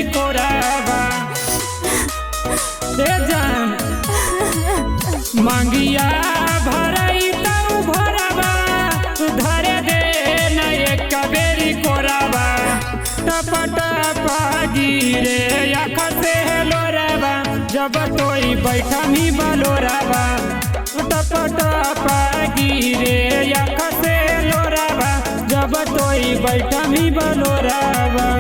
बेरी कोरावा दे जान मांगिया भरई तऊ भरावा धरे दे न एक बेरी कोरावा टपटपा गिरे आँख से लोरावा जब तोई बैठा मी बलोरावा टपटपा गिरे आँख से लोरावा जब तोई बैठा मी बलोरावा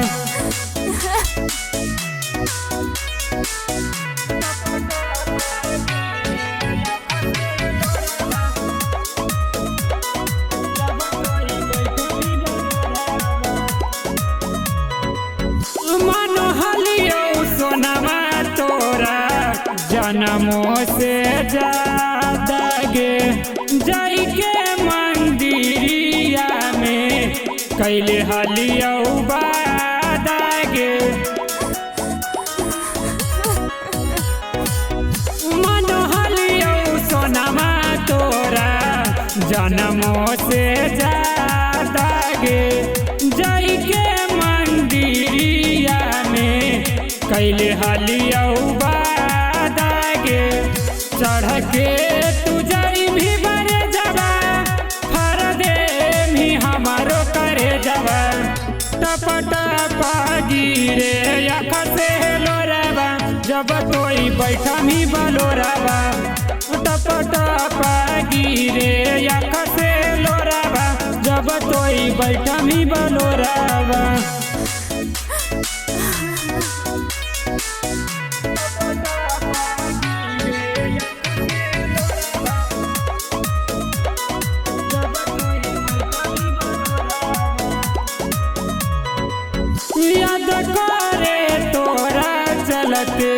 जनमों से ज्यादा गे जाई के मंदिरिया में कैले हलिया गे मनोहलिया सोनमा तोरा जनमों से ज्यादा गे जाई के मंदिरिया में कैले हलिया चढ़ के तू जाई भी बरे जबा फर दे भी हमारो करे जबा टपटपा गिरे आँख से लोरावा जब तोई बैठा मी बलोरावा टपटपा गिरे आँख से लोरावा जब तोई बैठा मी बलोरावा याद करे तोरा चलते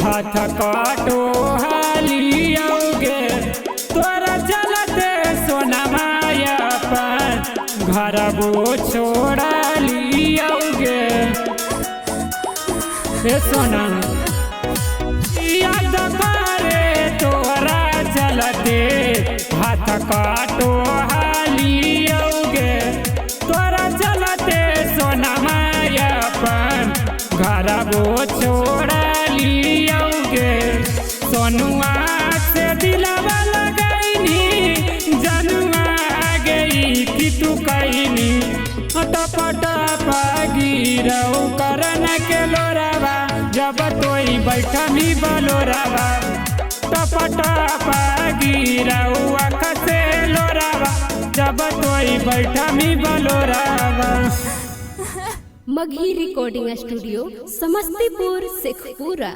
हाथ काटो हालियोगे तोरा चलते सोना माया पर घर वो छोड़ा लियोगे सोना याद करे तोरा चलते हाथ काटो हालियोगे तोरा चलते सोना घर वो छोड़ा लियोगे सोनुआ से दिलवा लगैनी जनुआ गई कि तू कहनी टपटपा गिरऊ करन के लोरावा जब तोई बैठा मी बलोरावा टपटपा गिरऊ आँख से लोरावा जब तोई बैठा मी बलोरावा। Magahi recording studio Samastipur Sheikhpura.